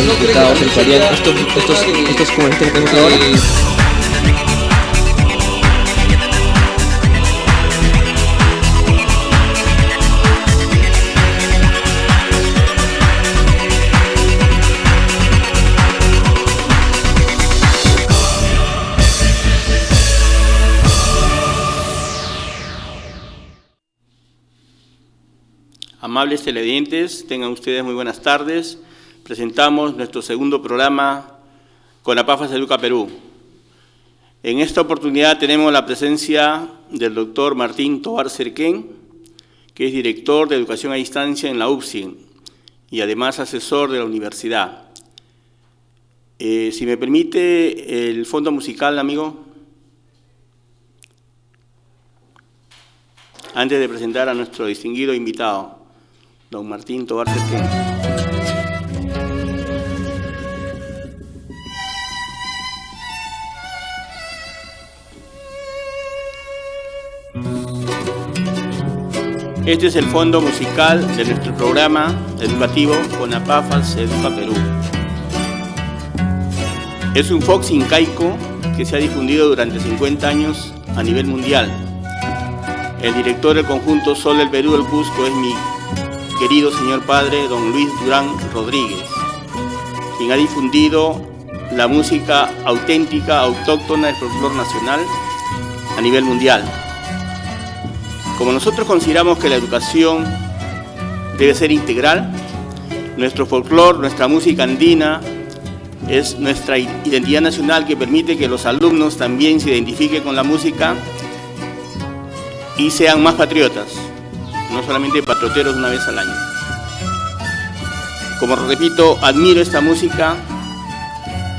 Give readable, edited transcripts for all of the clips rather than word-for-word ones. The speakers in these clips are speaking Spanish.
los diputados entrarían estos comunistas que tenemos ahora. Amables televidentes, tengan ustedes muy buenas tardes. Presentamos nuestro segundo programa con APAFAS Educa Perú. En esta oportunidad tenemos la presencia del doctor Martín Tovar Cerquén, que es director de Educación a Distancia en la UPSI y además asesor de la universidad. Si me permite, el fondo musical, amigo. Antes de presentar a nuestro distinguido invitado, don Martín Tovar Cerquén. Este es el fondo musical de nuestro programa educativo con APAFAS Educa Perú. Es un folk incaico que se ha difundido durante 50 años a nivel mundial. El director del conjunto Sol del Perú del Cusco es mi querido señor padre, don Luis Durán Rodríguez, quien ha difundido la música auténtica, autóctona del folclore nacional a nivel mundial. Como nosotros consideramos que la educación debe ser integral, nuestro folclore, nuestra música andina, es nuestra identidad nacional que permite que los alumnos también se identifiquen con la música y sean más patriotas, no solamente patrioteros una vez al año. Como repito, admiro esta música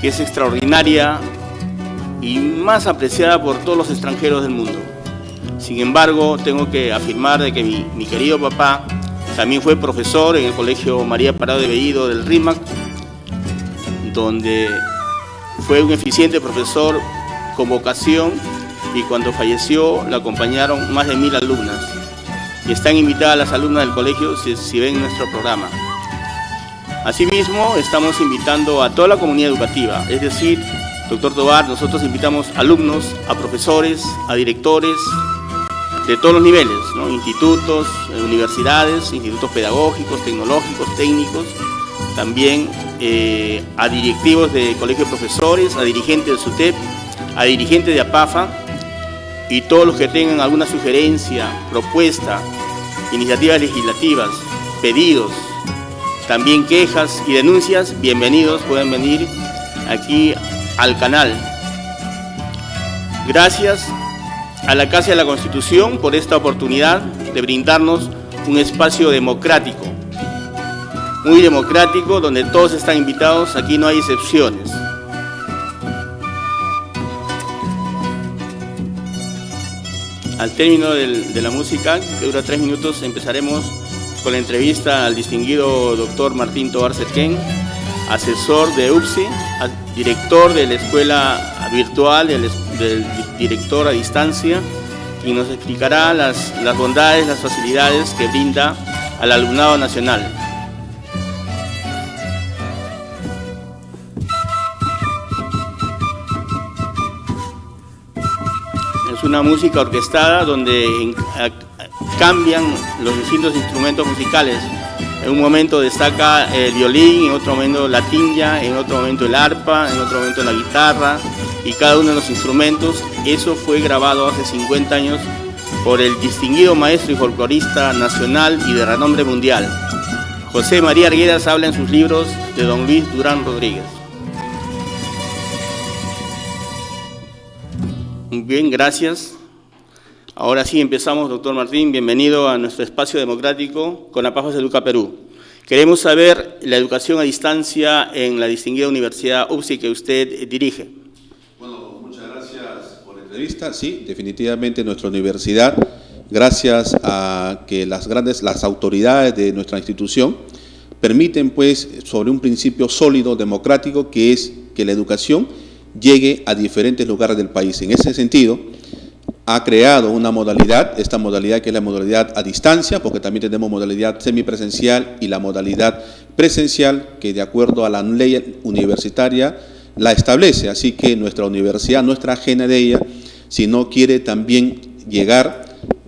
que es extraordinaria y más apreciada por todos los extranjeros del mundo. Sin embargo, tengo que afirmar de que mi querido papá también fue profesor en el Colegio María Parado de Bellido del RIMAC, donde fue un eficiente profesor con vocación, y cuando falleció lo acompañaron más de 1000 alumnas. Y están invitadas las alumnas del colegio si ven nuestro programa. Asimismo, estamos invitando a toda la comunidad educativa, es decir, doctor Tovar, nosotros invitamos alumnos, a profesores, a directores de todos los niveles, ¿no? Institutos, universidades, institutos pedagógicos, tecnológicos, técnicos, también a directivos de colegio de profesores, a dirigentes del SUTEP, a dirigentes de APAFA, y todos los que tengan alguna sugerencia, propuesta, iniciativas legislativas, pedidos, también quejas y denuncias, bienvenidos, pueden venir aquí al canal. Gracias a la Casa de la Constitución por esta oportunidad de brindarnos un espacio democrático, muy democrático, donde todos están invitados, aquí no hay excepciones. Al término de la música, que dura 3 minutos, empezaremos con la entrevista al distinguido doctor Martín Tovar Cerquén, asesor de UPSI, director de la escuela virtual, del director a distancia, y nos explicará las bondades, las facilidades que brinda al alumnado nacional. Es una música orquestada donde cambian los distintos instrumentos musicales. En un momento destaca el violín, en otro momento la tinja, en otro momento el arpa, en otro momento la guitarra, y cada uno de los instrumentos. Eso fue grabado hace 50 años por el distinguido maestro y folclorista nacional y de renombre mundial. José María Arguedas habla en sus libros de don Luis Durán Rodríguez. Bien, gracias. Ahora sí empezamos, doctor Martín, bienvenido a nuestro espacio democrático con APAFAS Educa Perú. Queremos saber la educación a distancia en la distinguida Universidad UPSI que usted dirige. Bueno, muchas gracias por la entrevista. Sí, definitivamente nuestra universidad, gracias a que las autoridades de nuestra institución permiten, pues, sobre un principio sólido, democrático, que es que la educación llegue a diferentes lugares del país. En ese sentido, ha creado una modalidad, esta modalidad que es la modalidad a distancia, porque también tenemos modalidad semipresencial y la modalidad presencial, que de acuerdo a la ley universitaria la establece. Así que nuestra universidad no está ajena de ella, sino quiere también llegar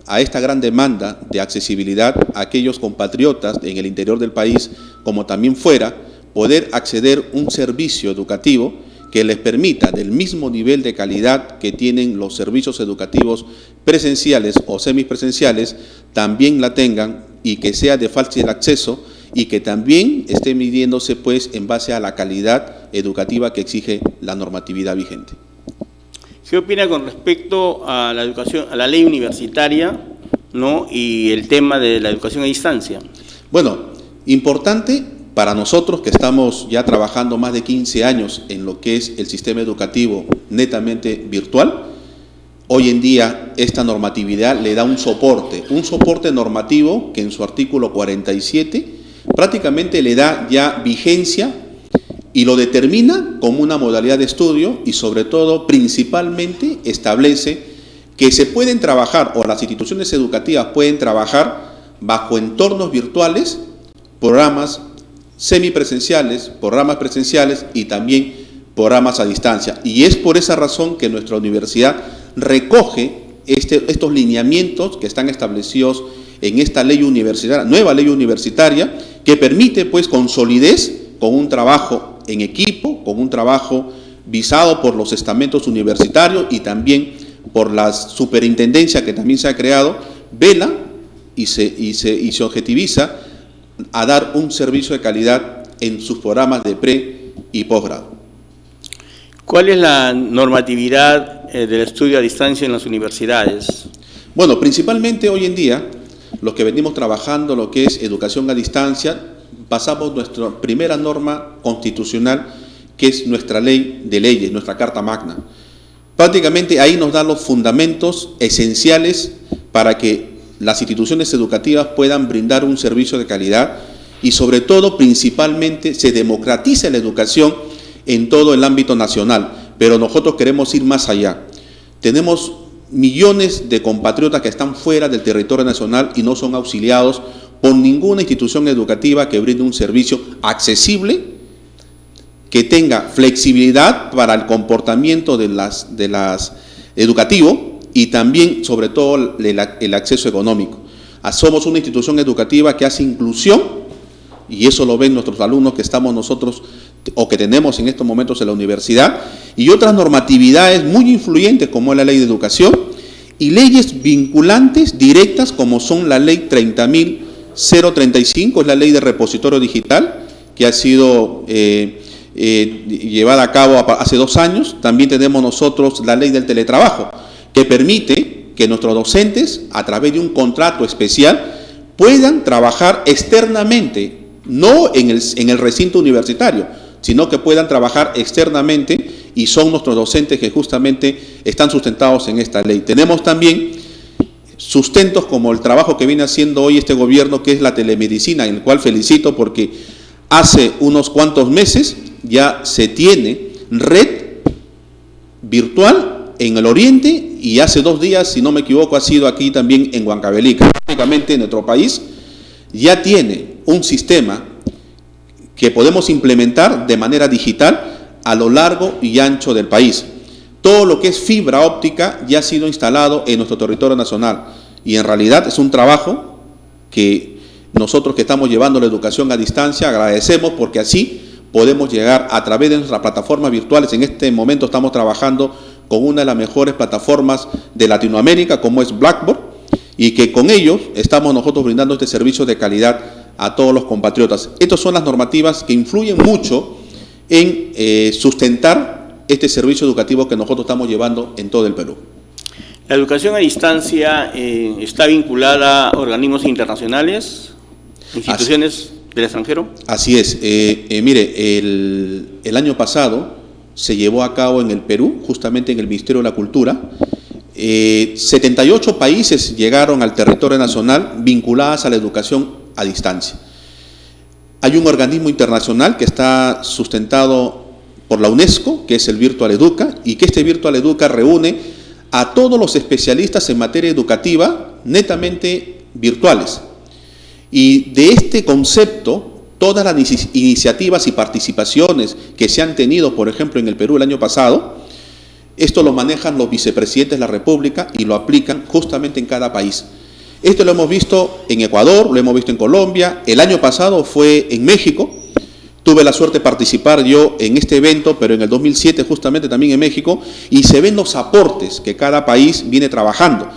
a esta gran demanda de accesibilidad a aquellos compatriotas en el interior del país, como también fuera, poder acceder a un servicio educativo que les permita, del mismo nivel de calidad que tienen los servicios educativos presenciales o semipresenciales, también la tengan, y que sea de fácil acceso, y que también esté midiéndose pues en base a la calidad educativa que exige la normatividad vigente. ¿Qué opina con respecto a la educación, a la ley universitaria, ¿no?, y el tema de la educación a distancia? Bueno, importante para nosotros que estamos ya trabajando más de 15 años en lo que es el sistema educativo netamente virtual. Hoy en día esta normatividad le da un soporte normativo que en su artículo 47 prácticamente le da ya vigencia y lo determina como una modalidad de estudio, y sobre todo principalmente establece que se pueden trabajar, o las instituciones educativas pueden trabajar bajo entornos virtuales, programas semipresenciales, programas presenciales y también programas a distancia. Y es por esa razón que nuestra universidad recoge estos lineamientos que están establecidos en esta ley universitaria, nueva ley universitaria, que permite pues con solidez, con un trabajo en equipo, con un trabajo visado por los estamentos universitarios y también por la superintendencia que también se ha creado, vela y se objetiviza a dar un servicio de calidad en sus programas de pre y posgrado. ¿Cuál es la normatividad del estudio a distancia en las universidades? Bueno, principalmente hoy en día, los que venimos trabajando lo que es educación a distancia, pasamos nuestra primera norma constitucional, que es nuestra ley de leyes, nuestra Carta Magna. Prácticamente ahí nos da los fundamentos esenciales para que las instituciones educativas puedan brindar un servicio de calidad y sobre todo, principalmente, se democratiza la educación en todo el ámbito nacional. Pero nosotros queremos ir más allá. Tenemos millones de compatriotas que están fuera del territorio nacional y no son auxiliados por ninguna institución educativa que brinde un servicio accesible, que tenga flexibilidad para el comportamiento de las educativo y también, sobre todo, el acceso económico. Somos una institución educativa que hace inclusión, y eso lo ven nuestros alumnos que estamos nosotros o que tenemos en estos momentos en la universidad, y otras normatividades muy influyentes como es la ley de educación y leyes vinculantes directas como son la ley 30.035, es la ley de repositorio digital que ha sido llevada a cabo hace 2 años. También tenemos nosotros la ley del teletrabajo, que permite que nuestros docentes, a través de un contrato especial, puedan trabajar externamente, no en el recinto universitario, sino que puedan trabajar externamente, y son nuestros docentes que justamente están sustentados en esta ley. Tenemos también sustentos como el trabajo que viene haciendo hoy este gobierno, que es la telemedicina, en el cual felicito porque hace unos cuantos meses ya se tiene red virtual en el oriente, y hace 2 días, si no me equivoco, ha sido aquí también en Huancavelica. Prácticamente nuestro país ya tiene un sistema que podemos implementar de manera digital a lo largo y ancho del país. Todo lo que es fibra óptica ya ha sido instalado en nuestro territorio nacional, y en realidad es un trabajo que nosotros que estamos llevando la educación a distancia agradecemos, porque así podemos llegar a través de nuestras plataformas virtuales. En este momento estamos trabajando con una de las mejores plataformas de Latinoamérica, como es Blackboard, y que con ellos estamos nosotros brindando este servicio de calidad a todos los compatriotas. Estas son las normativas que influyen mucho en sustentar este servicio educativo que nosotros estamos llevando en todo el Perú. ¿La educación a distancia está vinculada a organismos internacionales, instituciones del extranjero? Así es. Mire, el año pasado se llevó a cabo en el Perú, justamente en el Ministerio de la Cultura, 78 países llegaron al territorio nacional vinculadas a la educación a distancia. Hay un organismo internacional que está sustentado por la UNESCO, que es el Virtual Educa, y que este Virtual Educa reúne a todos los especialistas en materia educativa netamente virtuales. Y de este concepto, todas las iniciativas y participaciones que se han tenido, por ejemplo, en el Perú el año pasado, esto lo manejan los vicepresidentes de la República y lo aplican justamente en cada país. Esto lo hemos visto en Ecuador, lo hemos visto en Colombia, el año pasado fue en México. Tuve la suerte de participar yo en este evento, pero en el 2007 justamente también en México, y se ven los aportes que cada país viene trabajando.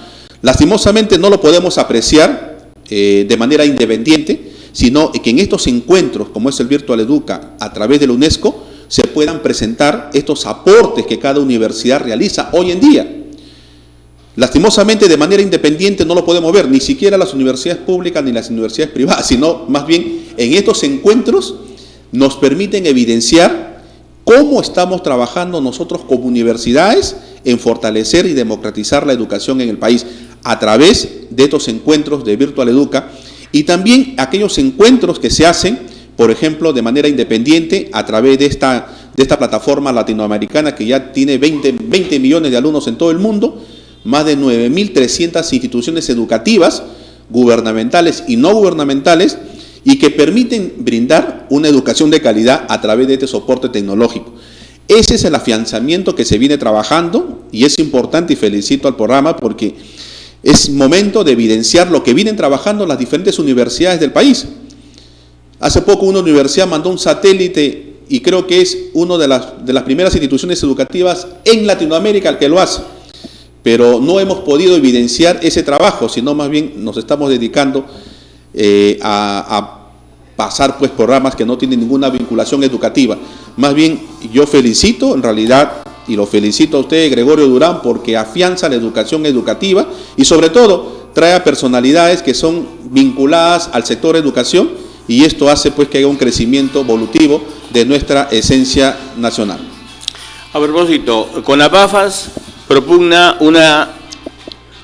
Lastimosamente no lo podemos apreciar de manera independiente, sino que en estos encuentros, como es el Virtual Educa, a través de la UNESCO, se puedan presentar estos aportes que cada universidad realiza hoy en día. Lastimosamente, de manera independiente no lo podemos ver, ni siquiera las universidades públicas ni las universidades privadas, sino más bien en estos encuentros nos permiten evidenciar cómo estamos trabajando nosotros como universidades en fortalecer y democratizar la educación en el país a través de estos encuentros de Virtual Educa y también aquellos encuentros que se hacen, por ejemplo, de manera independiente a través de esta plataforma latinoamericana que ya tiene 20 millones de alumnos en todo el mundo, más de 9.300 instituciones educativas, gubernamentales y no gubernamentales, y que permiten brindar una educación de calidad a través de este soporte tecnológico. Ese es el afianzamiento que se viene trabajando y es importante y felicito al programa porque es momento de evidenciar lo que vienen trabajando las diferentes universidades del país. Hace poco una universidad mandó un satélite y creo que es una de las primeras instituciones educativas en Latinoamérica el que lo hace. Pero no hemos podido evidenciar ese trabajo, sino más bien nos estamos dedicando a pasar pues programas que no tienen ninguna vinculación educativa. Más bien yo felicito en realidad y lo felicito a usted, Gregorio Durán, porque afianza la educación educativa y sobre todo trae a personalidades que son vinculadas al sector educación y esto hace pues que haya un crecimiento evolutivo de nuestra esencia nacional. A propósito, CONAPAFAS propugna una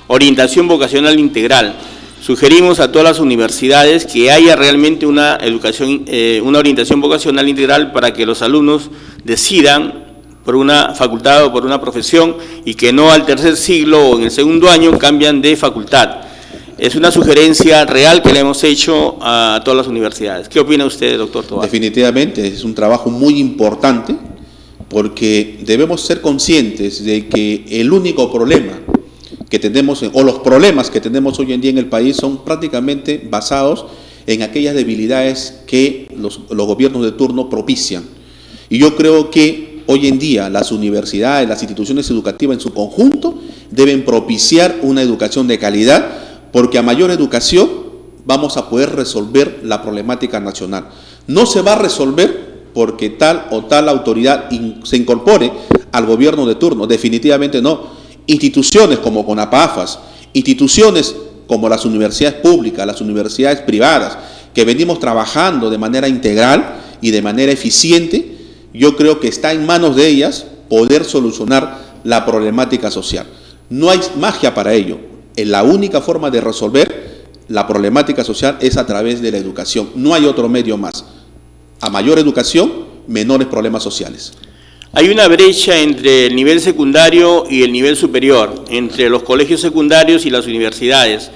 orientación vocacional integral. Sugerimos a todas las universidades que haya realmente una orientación vocacional integral para que los alumnos decidan por una facultad o por una profesión y que no al tercer siglo o en el segundo año cambian de facultad. Es una sugerencia real que le hemos hecho a todas las universidades. ¿Qué opina usted, doctor Tovar? Definitivamente es un trabajo muy importante porque debemos ser conscientes de que el único problema que tenemos, o los problemas que tenemos hoy en día en el país son prácticamente basados en aquellas debilidades que los gobiernos de turno propician. Y yo creo que hoy en día las universidades, las instituciones educativas en su conjunto deben propiciar una educación de calidad porque a mayor educación vamos a poder resolver la problemática nacional. No se va a resolver porque tal o tal autoridad se incorpore al gobierno de turno, definitivamente no. Instituciones como CONAPAFAS, instituciones como las universidades públicas, las universidades privadas, que venimos trabajando de manera integral y de manera eficiente, yo creo que está en manos de ellas poder solucionar la problemática social. No hay magia para ello. La única forma de resolver la problemática social es a través de la educación. No hay otro medio más. A mayor educación, menores problemas sociales. Hay una brecha entre el nivel secundario y el nivel superior, entre los colegios secundarios y las universidades.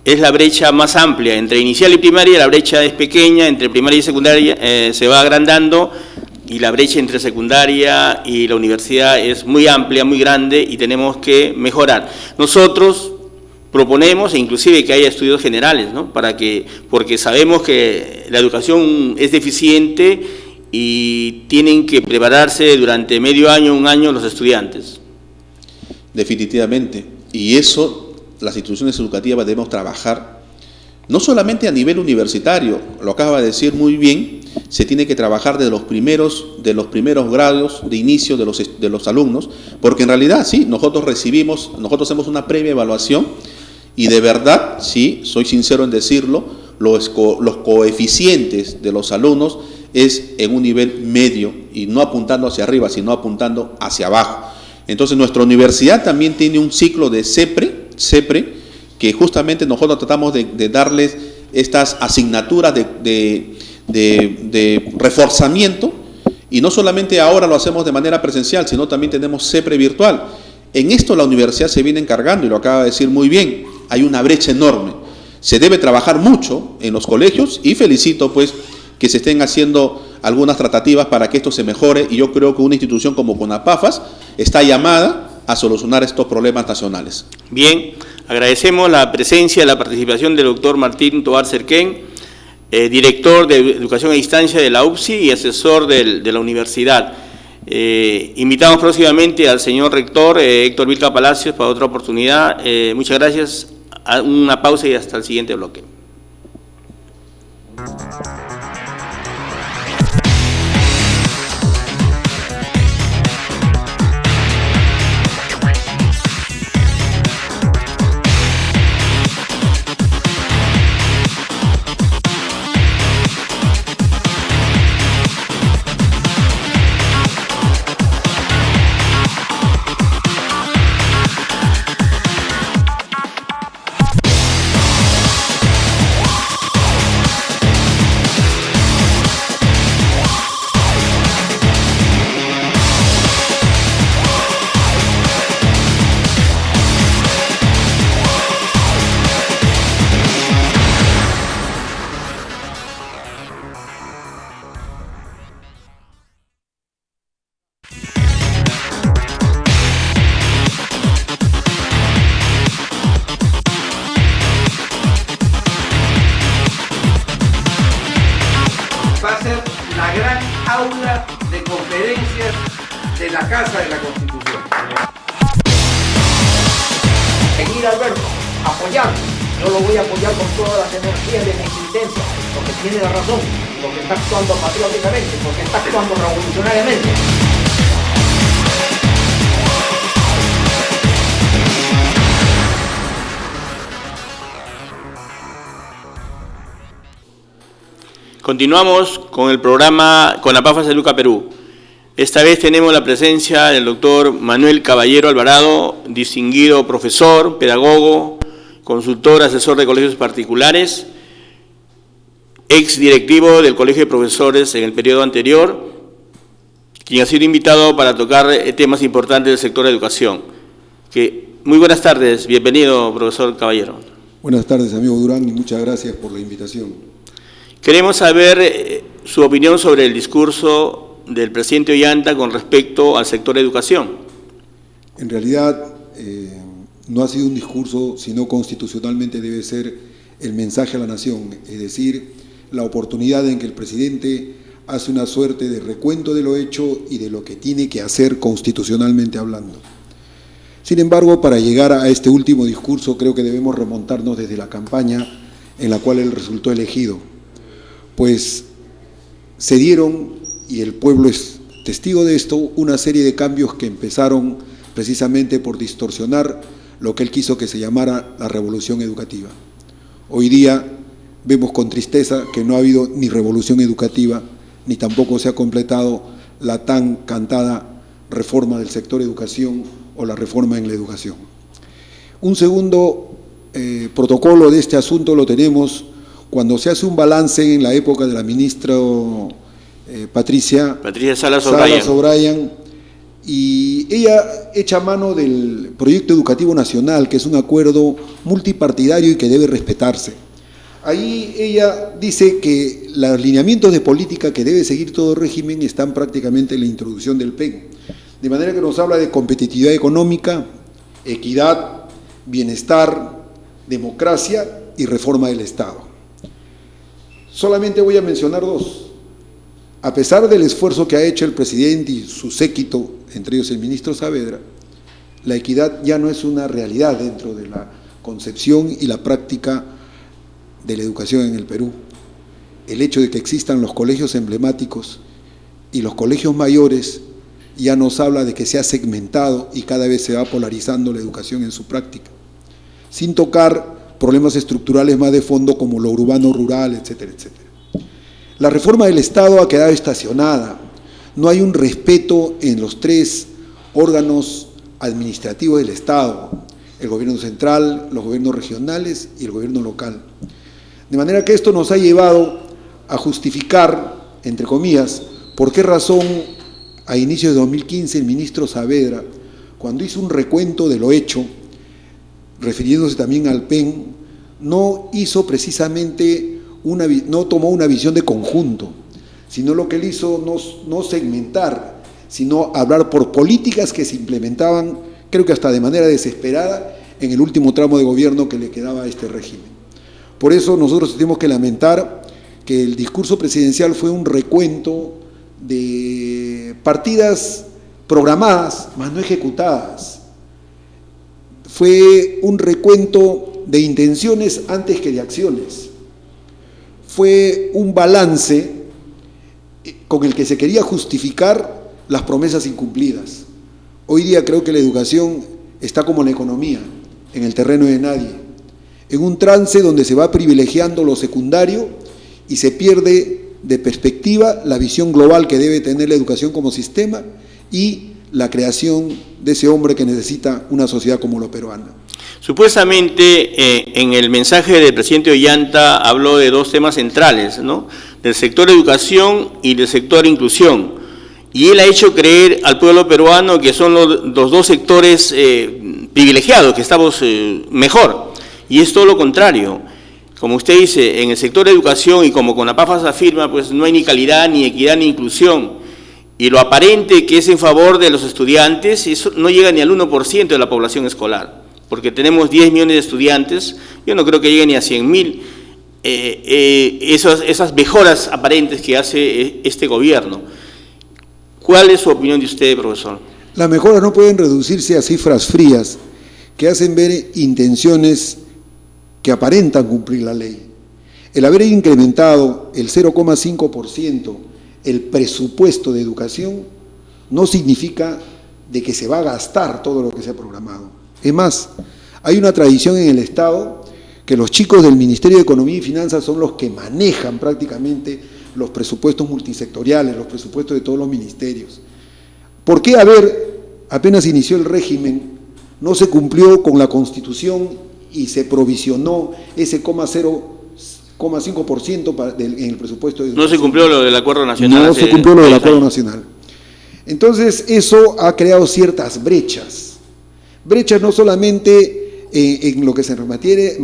Es la brecha más amplia, entre inicial y primaria la brecha es pequeña, entre primaria y secundaria se va agrandando y la brecha entre secundaria y la universidad es muy amplia, muy grande y tenemos que mejorar. Nosotros proponemos inclusive que haya estudios generales, ¿no? Porque sabemos que la educación es deficiente y tienen que prepararse durante medio año, un año los estudiantes. Definitivamente. Y eso, las instituciones educativas debemos trabajar, no solamente a nivel universitario, lo acaba de decir muy bien, se tiene que trabajar de los primeros grados de inicio de los alumnos, porque en realidad sí, nosotros hacemos una previa evaluación y de verdad, sí, soy sincero en decirlo, los coeficientes de los alumnos es en un nivel medio y no apuntando hacia arriba, sino apuntando hacia abajo. Entonces nuestra universidad también tiene un ciclo de CEPRE, que justamente nosotros tratamos de darles estas asignaturas de reforzamiento y no solamente ahora lo hacemos de manera presencial, sino también tenemos CEPRE virtual. En esto la universidad se viene encargando, y lo acaba de decir muy bien, hay una brecha enorme. Se debe trabajar mucho en los colegios y felicito pues que se estén haciendo algunas tratativas para que esto se mejore, y yo creo que una institución como CONAPAFAS está llamada a solucionar estos problemas nacionales. Bien, agradecemos la presencia y la participación del doctor Martín Tovar Cerquén, director de Educación a Distancia de la UPSI y asesor de la universidad. Invitamos próximamente al señor rector Héctor Vilca Palacios para otra oportunidad. Muchas gracias. Una pausa y hasta el siguiente bloque. Va a ser la gran aula de conferencias de la Casa de la Constitución. Seguir, Alberto, apoyando. Yo lo voy a apoyar con todas las energías de mi existencia, porque tiene la razón, porque está actuando patrióticamente, porque está actuando revolucionariamente. Continuamos con el programa CONAPAFAS Educa Perú. Esta vez tenemos la presencia del doctor Manuel Caballero Alvarado, distinguido profesor, pedagogo, consultor, asesor de colegios particulares, ex directivo del Colegio de Profesores en el periodo anterior, quien ha sido invitado para tocar temas importantes del sector de educación. Muy buenas tardes, bienvenido, profesor Caballero. Buenas tardes, amigo Durán, y muchas gracias por la invitación. Queremos saber su opinión sobre el discurso del presidente Ollanta con respecto al sector de educación. En realidad, no ha sido un discurso, sino constitucionalmente debe ser el mensaje a la nación, es decir, la oportunidad en que el presidente hace una suerte de recuento de lo hecho y de lo que tiene que hacer constitucionalmente hablando. Sin embargo, para llegar a este último discurso, creo que debemos remontarnos desde la campaña en la cual él resultó elegido. Pues se dieron, y el pueblo es testigo de esto, una serie de cambios que empezaron precisamente por distorsionar lo que él quiso que se llamara la revolución educativa. Hoy día vemos con tristeza que no ha habido ni revolución educativa, ni tampoco se ha completado la tan cantada reforma del sector educación o la reforma en la educación. Un segundo protocolo de este asunto lo tenemos cuando se hace un balance en la época de la ministra Patricia Salas O'Brien, y ella echa mano del proyecto educativo nacional, que es un acuerdo multipartidario y que debe respetarse. Ahí ella dice que los lineamientos de política que debe seguir todo régimen están prácticamente en la introducción del PEN, de manera que nos habla de competitividad económica, equidad, bienestar, democracia y reforma del Estado. Solamente voy a mencionar dos. A pesar del esfuerzo que ha hecho el presidente y su séquito, entre ellos el ministro Saavedra, la equidad ya no es una realidad dentro de la concepción y la práctica de la educación en el Perú. El hecho de que existan los colegios emblemáticos y los colegios mayores ya nos habla de que se ha segmentado y cada vez se va polarizando la educación en su práctica, sin tocar problemas estructurales más de fondo como lo urbano, rural, etcétera, etcétera. La reforma del Estado ha quedado estacionada. No hay un respeto en los tres órganos administrativos del Estado, el gobierno central, los gobiernos regionales y el gobierno local. De manera que esto nos ha llevado a justificar, entre comillas, por qué razón a inicios de 2015 el ministro Saavedra cuando hizo un recuento de lo hecho, refiriéndose también al PEN, no hizo precisamente no tomó una visión de conjunto, sino lo que él hizo no segmentar, sino hablar por políticas que se implementaban, creo que hasta de manera desesperada, en el último tramo de gobierno que le quedaba a este régimen. Por eso nosotros tenemos que lamentar que el discurso presidencial fue un recuento de partidas programadas, mas no ejecutadas. Fue un recuento de intenciones antes que de acciones. Fue un balance con el que se quería justificar las promesas incumplidas. Hoy día creo que la educación está como la economía, en el terreno de nadie, en un trance donde se va privilegiando lo secundario y se pierde de perspectiva la visión global que debe tener la educación como sistema y la creación de ese hombre que necesita una sociedad como la peruana. Supuestamente en el mensaje del presidente Ollanta habló de dos temas centrales, ¿no? Del sector educación y del sector inclusión. Y él ha hecho creer al pueblo peruano que son los dos sectores privilegiados, que estamos mejor. Y es todo lo contrario. Como usted dice, en el sector de educación y como CONAPAFAS afirma, pues no hay ni calidad, ni equidad, ni inclusión. Y lo aparente que es en favor de los estudiantes, eso no llega ni al 1% de la población escolar, porque tenemos 10 millones de estudiantes, yo no creo que llegue ni a 100.000 esas mejoras aparentes que hace este gobierno. ¿Cuál es su opinión de usted, profesor? Las mejoras no pueden reducirse a cifras frías que hacen ver intenciones que aparentan cumplir la ley. El haber incrementado el 0,5% el presupuesto de educación no significa de que se va a gastar todo lo que se ha programado. Es más, hay una tradición en el Estado que los chicos del Ministerio de Economía y Finanzas son los que manejan prácticamente los presupuestos multisectoriales, los presupuestos de todos los ministerios. ¿Por qué apenas inició el régimen, no se cumplió con la Constitución y se provisionó ese 0,5% en el presupuesto de educación? No se cumplió lo del Acuerdo Nacional. No se cumplió lo del Acuerdo Nacional. Entonces, eso ha creado ciertas brechas. Brechas no solamente en lo que se refiere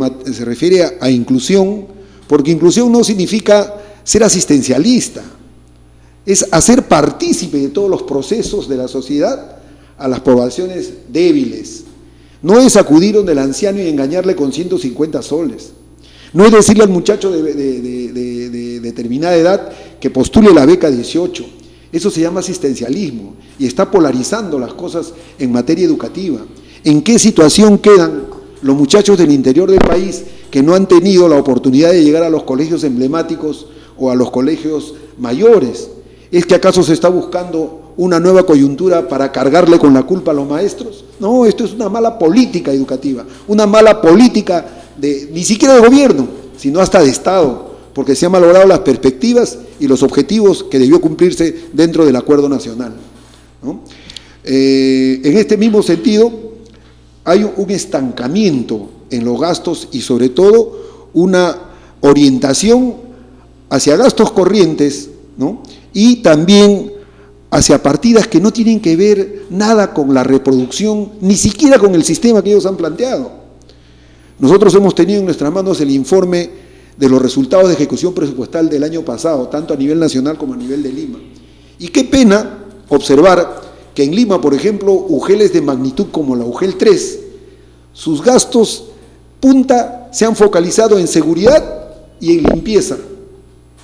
a inclusión, porque inclusión no significa ser asistencialista, es hacer partícipe de todos los procesos de la sociedad a las poblaciones débiles. No es acudir donde el anciano y engañarle con 150 soles. No es decirle al muchacho de determinada edad que postule la beca 18. Eso se llama asistencialismo y está polarizando las cosas en materia educativa. ¿En qué situación quedan los muchachos del interior del país que no han tenido la oportunidad de llegar a los colegios emblemáticos o a los colegios mayores? ¿Es que acaso se está buscando una nueva coyuntura para cargarle con la culpa a los maestros? No, esto es una mala política educativa, una mala política ni siquiera de gobierno, sino hasta de Estado, porque se han malogrado las perspectivas y los objetivos que debió cumplirse dentro del Acuerdo Nacional, ¿no? En este mismo sentido, hay un estancamiento en los gastos y sobre todo una orientación hacia gastos corrientes, ¿no? Y también hacia partidas que no tienen que ver nada con la reproducción, ni siquiera con el sistema que ellos han planteado. Nosotros hemos tenido en nuestras manos el informe de los resultados de ejecución presupuestal del año pasado, tanto a nivel nacional como a nivel de Lima. Y qué pena observar que en Lima, por ejemplo, UGELes de magnitud como la UGEL 3, sus gastos punta se han focalizado en seguridad y en limpieza,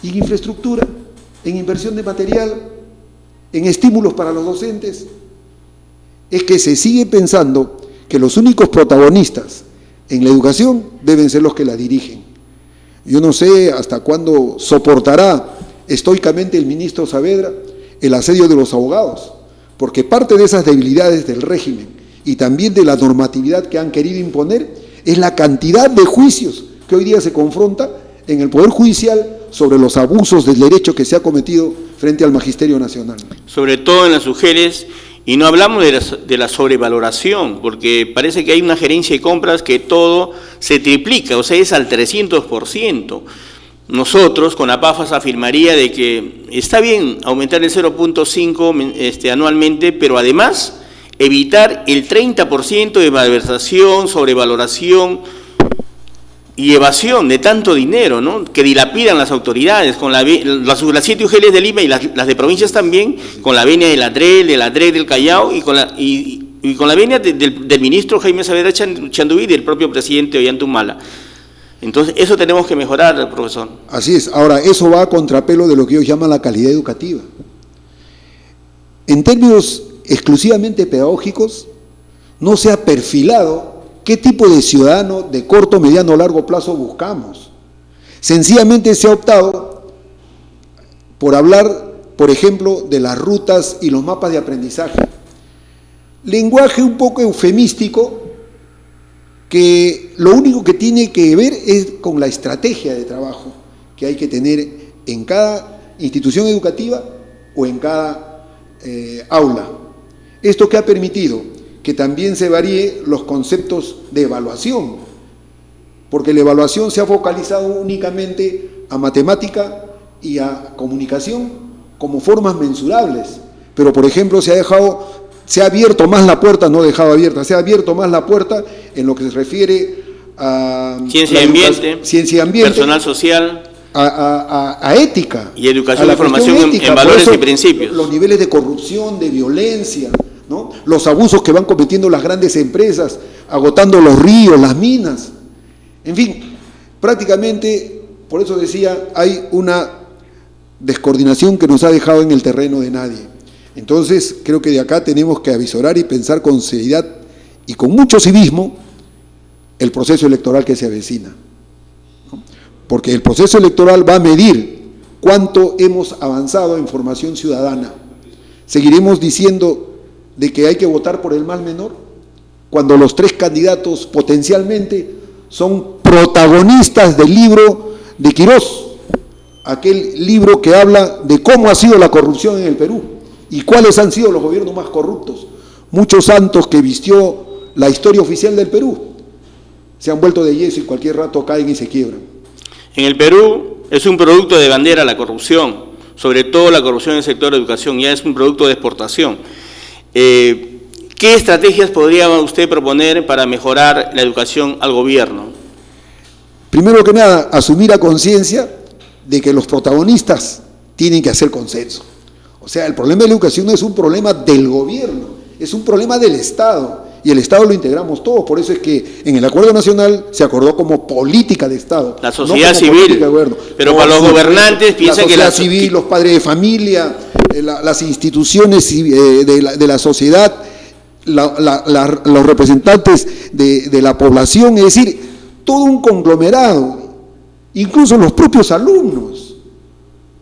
y en infraestructura, en inversión de material, en estímulos para los docentes. Es que se sigue pensando que los únicos protagonistas en la educación deben ser los que la dirigen. Yo no sé hasta cuándo soportará estoicamente el ministro Saavedra el asedio de los abogados, porque parte de esas debilidades del régimen y también de la normatividad que han querido imponer es la cantidad de juicios que hoy día se confronta en el Poder Judicial sobre los abusos del derecho que se ha cometido frente al Magisterio Nacional. Sobre todo en las UGELes, y no hablamos de la sobrevaloración, porque parece que hay una gerencia de compras que todo se triplica, o sea, es al 300%. Nosotros, CONAPAFAS, afirmaría de que está bien aumentar el 0,5 anualmente, pero además evitar el 30% de malversación, sobrevaloración y evasión de tanto dinero, ¿no?, que dilapidan las autoridades, con las 7 UGLs de Lima y las de provincias también, con la venia del ADREL del Callao y con la venia del ministro Jaime Saavedra Chanduví y del propio presidente Ollanta. Entonces, eso tenemos que mejorar, profesor. Así es. Ahora, eso va a contrapelo de lo que ellos llaman la calidad educativa. En términos exclusivamente pedagógicos, no se ha perfilado qué tipo de ciudadano de corto, mediano o largo plazo buscamos. Sencillamente se ha optado por hablar, por ejemplo, de las rutas y los mapas de aprendizaje. Lenguaje un poco eufemístico, que lo único que tiene que ver es con la estrategia de trabajo que hay que tener en cada institución educativa o en cada aula. Esto que ha permitido que también se varíe los conceptos de evaluación, porque la evaluación se ha focalizado únicamente a matemática y a comunicación como formas mensurables, pero por ejemplo se ha abierto más la puerta, no dejado abierta, se ha abierto más la puerta en lo que se refiere a ciencia y ambiente, personal social, a ética. Y educación y formación en valores y principios. Los niveles de corrupción, de violencia, ¿no?, los abusos que van cometiendo las grandes empresas, agotando los ríos, las minas. En fin, prácticamente, por eso decía, hay una descoordinación que nos ha dejado en el terreno de nadie. Entonces, creo que de acá tenemos que avisorar y pensar con seriedad y con mucho civismo el proceso electoral que se avecina, ¿no? Porque el proceso electoral va a medir cuánto hemos avanzado en formación ciudadana. ¿Seguiremos diciendo de que hay que votar por el mal menor cuando los 3 candidatos potencialmente son protagonistas del libro de Quirós, aquel libro que habla de cómo ha sido la corrupción en el Perú y cuáles han sido los gobiernos más corruptos? Muchos santos que vistió la historia oficial del Perú se han vuelto de yeso y cualquier rato caen y se quiebran. En el Perú es un producto de bandera la corrupción, sobre todo la corrupción en el sector de educación, ya es un producto de exportación. ¿Qué estrategias podría usted proponer para mejorar la educación al gobierno? Primero que nada, asumir a conciencia de que los protagonistas tienen que hacer consenso. O sea, el problema de la educación no es un problema del gobierno, es un problema del Estado. Y el Estado lo integramos todos, por eso es que en el Acuerdo Nacional se acordó como política de Estado. La sociedad civil, pero para los gobernantes piensan que la sociedad civil, los padres de familia, las instituciones de la sociedad, los representantes de la población, es decir, todo un conglomerado, incluso los propios alumnos.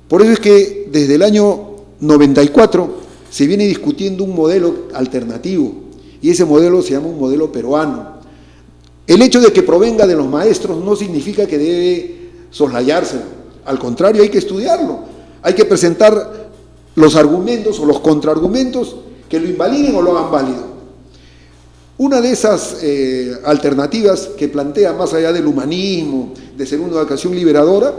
Por eso es que desde el año 94 se viene discutiendo un modelo alternativo, y ese modelo se llama un modelo peruano. El hecho de que provenga de los maestros no significa que debe soslayarse, al contrario, hay que estudiarlo, hay que presentar los argumentos o los contraargumentos que lo invaliden o lo hagan válido. Una de esas alternativas que plantea, más allá del humanismo, de ser una educación liberadora,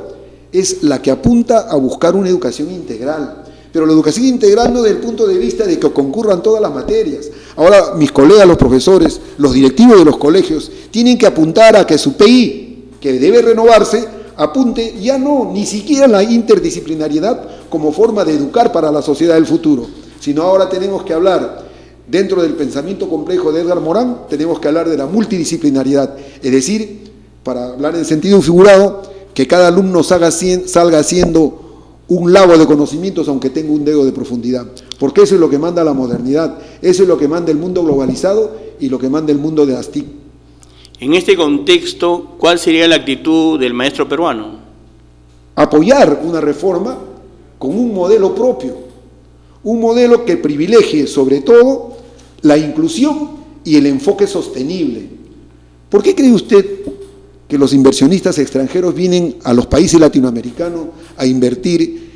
es la que apunta a buscar una educación integral. Pero la educación integral no desde el punto de vista de que concurran todas las materias. Ahora mis colegas, los profesores, los directivos de los colegios, tienen que apuntar a que su PI, que debe renovarse, apunte ya no, ni siquiera la interdisciplinariedad como forma de educar para la sociedad del futuro, sino ahora tenemos que hablar, dentro del pensamiento complejo de Edgar Morán, tenemos que hablar de la multidisciplinariedad, es decir, para hablar en sentido figurado, que cada alumno salga siendo un lago de conocimientos, aunque tenga un dedo de profundidad, porque eso es lo que manda la modernidad, eso es lo que manda el mundo globalizado y lo que manda el mundo de las TIC. En este contexto, ¿cuál sería la actitud del maestro peruano? Apoyar una reforma con un modelo propio, un modelo que privilegie sobre todo la inclusión y el enfoque sostenible. ¿Por qué cree usted que los inversionistas extranjeros vienen a los países latinoamericanos a invertir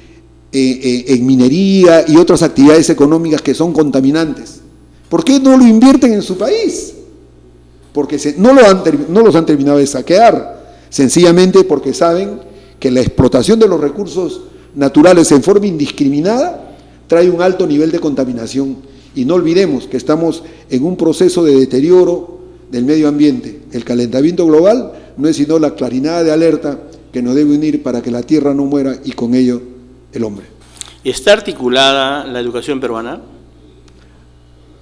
en minería y otras actividades económicas que son contaminantes? ¿Por qué no lo invierten en su país? Porque no los han terminado de saquear, sencillamente porque saben que la explotación de los recursos naturales en forma indiscriminada trae un alto nivel de contaminación Y no olvidemos que estamos en un proceso de deterioro del medio ambiente. El calentamiento global no es sino la clarinada de alerta que nos debe unir para que la tierra no muera y con ello el hombre. ¿Está articulada la educación peruana?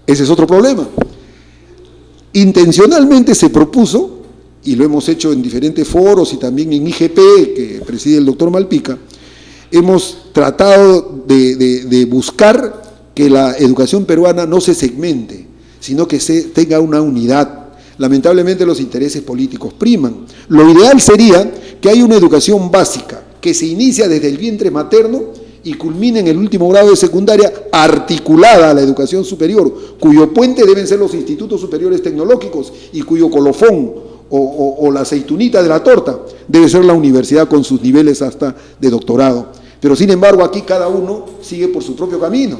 Ese es otro problema. Intencionalmente se propuso, y lo hemos hecho en diferentes foros y también en IGP, que preside el doctor Malpica, hemos tratado de buscar que la educación peruana no se segmente, sino que tenga una unidad. Lamentablemente los intereses políticos priman. Lo ideal sería que haya una educación básica, que se inicia desde el vientre materno y culmine en el último grado de secundaria, articulada a la educación superior, cuyo puente deben ser los institutos superiores tecnológicos y cuyo colofón o la aceitunita de la torta debe ser la universidad con sus niveles hasta de doctorado. Pero sin embargo aquí cada uno sigue por su propio camino.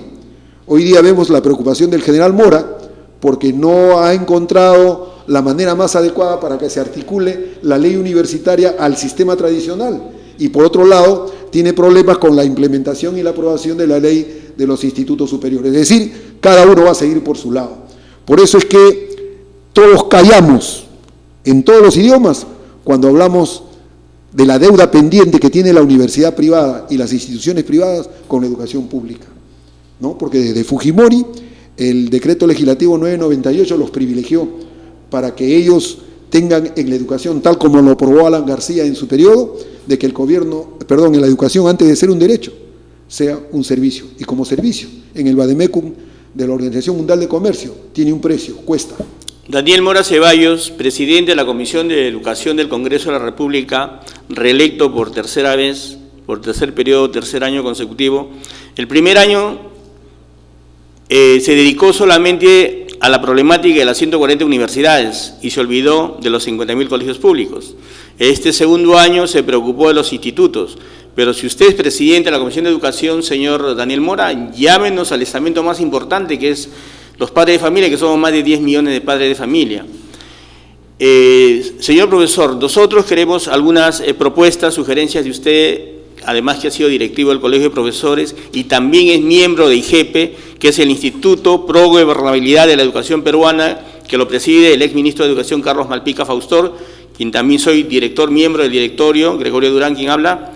Hoy día vemos la preocupación del general Mora porque no ha encontrado la manera más adecuada para que se articule la ley universitaria al sistema tradicional. Y por otro lado, tiene problemas con la implementación y la aprobación de la ley de los institutos superiores. Es decir, cada uno va a seguir por su lado. Por eso es que todos callamos en todos los idiomas cuando hablamos de la deuda pendiente que tiene la universidad privada y las instituciones privadas con la educación pública, ¿no? Porque desde Fujimori, el decreto legislativo 998 los privilegió para que ellos tengan en la educación, tal como lo aprobó Alan García en su periodo, de que el gobierno, en la educación, antes de ser un derecho, sea un servicio. Y como servicio, en el Vademecum de la Organización Mundial de Comercio, tiene un precio, cuesta. Daniel Mora Ceballos, presidente de la Comisión de Educación del Congreso de la República, reelecto por tercera vez, por tercer periodo, tercer año consecutivo. El primer año se dedicó solamente a la problemática de las 140 universidades y se olvidó de los 50.000 colegios públicos. Este segundo año se preocupó de los institutos, pero si usted es presidente de la Comisión de Educación, señor Daniel Mora, llámenos al estamento más importante, que es los padres de familia, que somos más de 10 millones de padres de familia. Señor profesor, nosotros queremos algunas propuestas, sugerencias de usted, además que ha sido directivo del Colegio de Profesores y también es miembro de IGEPE, que es el Instituto Pro Gobernabilidad de la Educación Peruana, que lo preside el exministro de Educación Carlos Malpica Faustor, quien también soy director, miembro del directorio, Gregorio Durán, quien habla,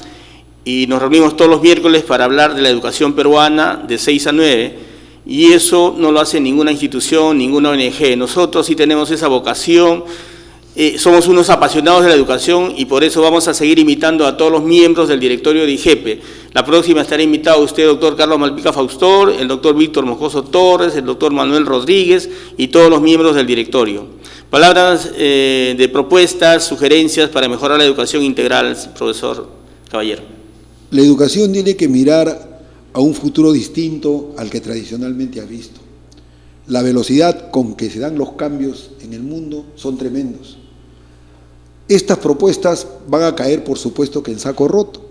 y nos reunimos todos los miércoles para hablar de la educación peruana de 6 a 9, y eso no lo hace ninguna institución, ninguna ONG. Nosotros sí tenemos esa vocación, somos unos apasionados de la educación y por eso vamos a seguir invitando a todos los miembros del directorio de IGEPE. La próxima estará invitado usted, doctor Carlos Malpica Faustor, el doctor Víctor Moscoso Torres, el doctor Manuel Rodríguez y todos los miembros del directorio. Palabras de propuestas, sugerencias para mejorar la educación integral, profesor Caballero. La educación tiene que mirar a un futuro distinto al que tradicionalmente ha visto. La velocidad con que se dan los cambios en el mundo son tremendos. Estas propuestas van a caer, por supuesto, que en saco roto,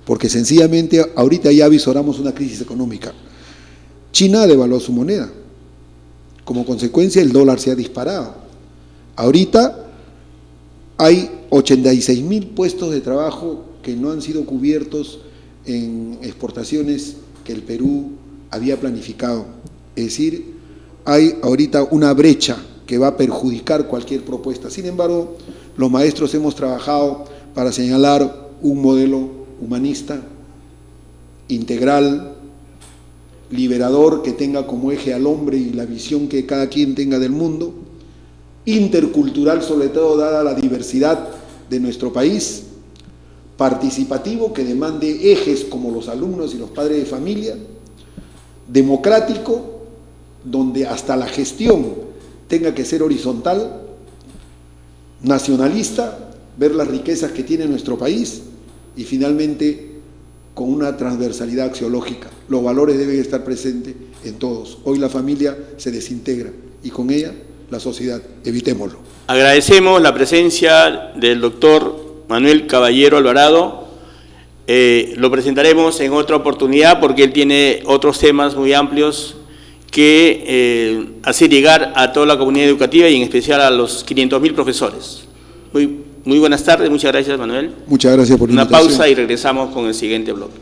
porque sencillamente ahorita ya avisoramos una crisis económica. China devaluó su moneda. Como consecuencia, el dólar se ha disparado. Ahorita hay 86.000 puestos de trabajo que no han sido cubiertos en exportaciones que el Perú había planificado. Es decir, hay ahorita una brecha que va a perjudicar cualquier propuesta. Sin embargo, los maestros hemos trabajado para señalar un modelo humanista, integral, liberador, que tenga como eje al hombre y la visión que cada quien tenga del mundo, intercultural, sobre todo dada la diversidad de nuestro país, participativo, que demande ejes como los alumnos y los padres de familia, democrático, donde hasta la gestión tenga que ser horizontal, nacionalista, ver las riquezas que tiene nuestro país y finalmente con una transversalidad axiológica. Los valores deben estar presentes en todos. Hoy la familia se desintegra y con ella la sociedad. Evitémoslo. Agradecemos la presencia del doctor Manuel Caballero Alvarado. Lo presentaremos en otra oportunidad porque él tiene otros temas muy amplios que hacer llegar a toda la comunidad educativa y en especial a los 500.000 profesores. Muy buenas tardes, muchas gracias, Manuel. Muchas gracias por la invitación. Una pausa y regresamos con el siguiente bloque.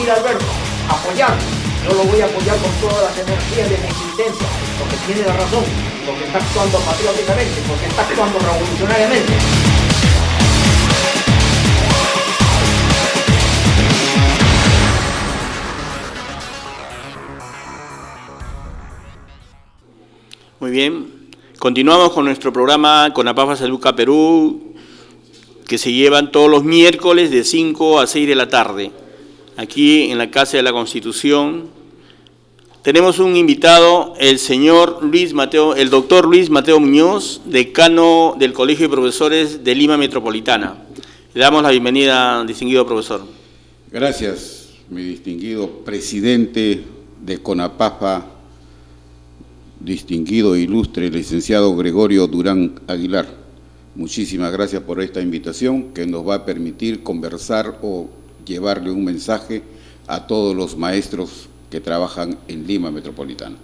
seguir, Alberto, apoyando. Yo lo voy a apoyar con todas las energías de mi existencia, porque tiene la razón, porque está actuando patrióticamente, porque está actuando revolucionariamente. Muy bien, continuamos con nuestro programa CONAPAFAS Educa Perú, que se llevan todos los miércoles de 5 a 6 de la tarde, aquí en la Casa de la Constitución. Tenemos un invitado, el doctor Luis Mateo Muñoz, decano del Colegio de Profesores de Lima Metropolitana. Le damos la bienvenida, distinguido profesor. Gracias, mi distinguido presidente de CONAPAFA, distinguido e ilustre licenciado Gregorio Durán Aguilar. Muchísimas gracias por esta invitación que nos va a permitir conversar o llevarle un mensaje a todos los maestros que trabajan en Lima Metropolitana.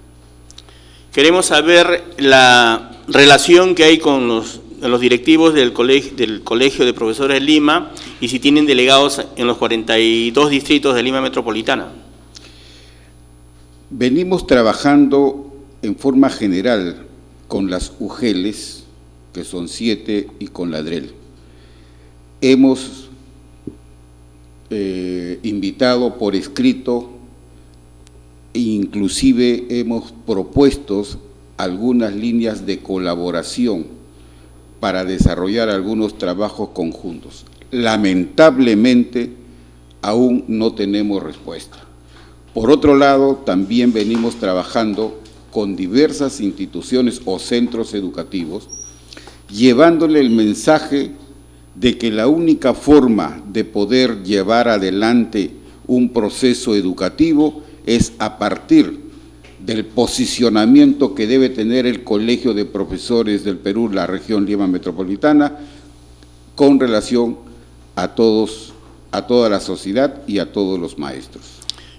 Queremos saber la relación que hay con los directivos del Colegio de Profesores de Lima y si tienen delegados en los 42 distritos de Lima Metropolitana. Venimos trabajando en forma general con las UGELES, que son 7, y con la DREL. Hemos invitado por escrito e inclusive hemos propuesto algunas líneas de colaboración para desarrollar algunos trabajos conjuntos. Lamentablemente, aún no tenemos respuesta. Por otro lado, también venimos trabajando con diversas instituciones o centros educativos, llevándole el mensaje de que la única forma de poder llevar adelante un proceso educativo es a partir del posicionamiento que debe tener el Colegio de Profesores del Perú, la región Lima Metropolitana, con relación a toda la sociedad y a todos los maestros.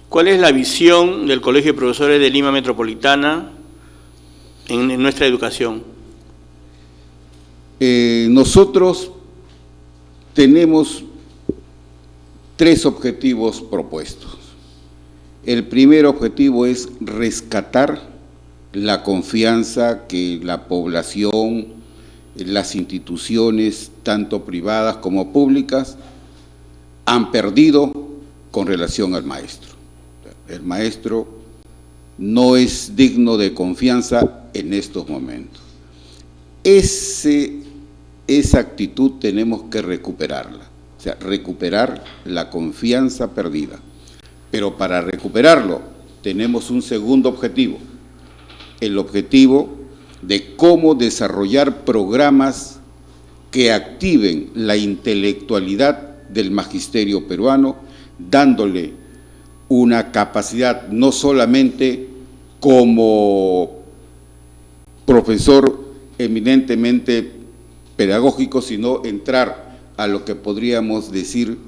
¿Cuál es la visión del Colegio de Profesores de Lima Metropolitana en nuestra educación? Nosotros tenemos 3 objetivos propuestos. El primer objetivo es rescatar la confianza que la población, las instituciones, tanto privadas como públicas, han perdido con relación al maestro. El maestro no es digno de confianza en estos momentos. Esa actitud tenemos que recuperarla, o sea, recuperar la confianza perdida. Pero para recuperarlo tenemos un segundo objetivo, el objetivo de cómo desarrollar programas que activen la intelectualidad del magisterio peruano, dándole una capacidad no solamente como profesor eminentemente pedagógico, sino entrar a lo que podríamos decir,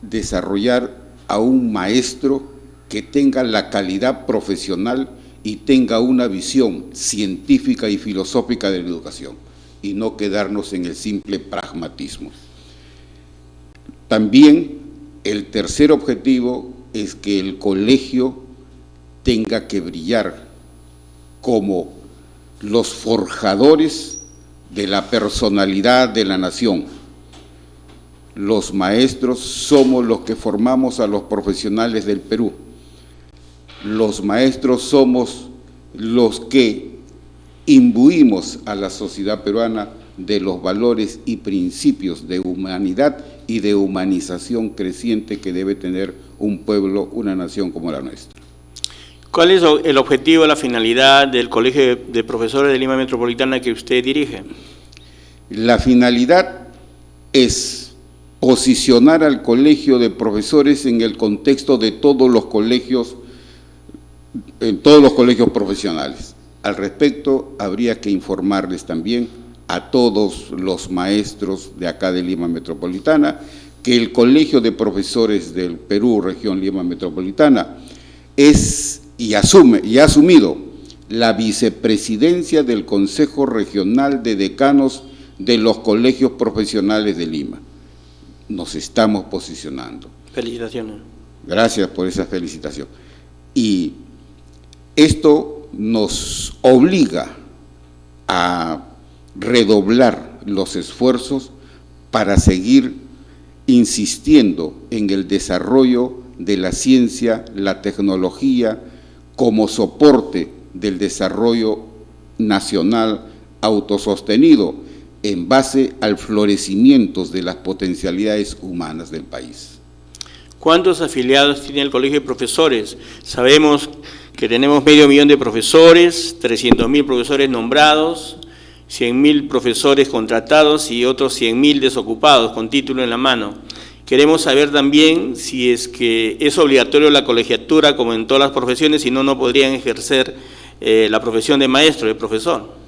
desarrollar a un maestro que tenga la calidad profesional y tenga una visión científica y filosófica de la educación, y no quedarnos en el simple pragmatismo. También el tercer objetivo es que el colegio tenga que brillar como los forjadores de la personalidad de la nación. Los maestros somos los que formamos a los profesionales del Perú. Los maestros somos los que imbuimos a la sociedad peruana de los valores y principios de humanidad y de humanización creciente que debe tener un pueblo, una nación como la nuestra. ¿Cuál es el objetivo, la finalidad del Colegio de Profesores de Lima Metropolitana que usted dirige? La finalidad es posicionar al Colegio de Profesores en el contexto de todos los colegios, en todos los colegios profesionales. Al respecto, habría que informarles también a todos los maestros de acá de Lima Metropolitana que el Colegio de Profesores del Perú, región Lima Metropolitana, es y ha asumido la vicepresidencia del Consejo Regional de Decanos de los Colegios Profesionales de Lima. Nos estamos posicionando. Felicitaciones. Gracias por esa felicitación. Y esto nos obliga a redoblar los esfuerzos para seguir insistiendo en el desarrollo de la ciencia, la tecnología, como soporte del desarrollo nacional autosostenido en base al florecimiento de las potencialidades humanas del país. ¿Cuántos afiliados tiene el Colegio de Profesores? Sabemos que tenemos 500.000 de profesores, 300.000 profesores nombrados, 100.000 profesores contratados y otros 100.000 desocupados con título en la mano. Queremos saber también si es que es obligatorio la colegiatura como en todas las profesiones, si no, no podrían ejercer la profesión de maestro, de profesor.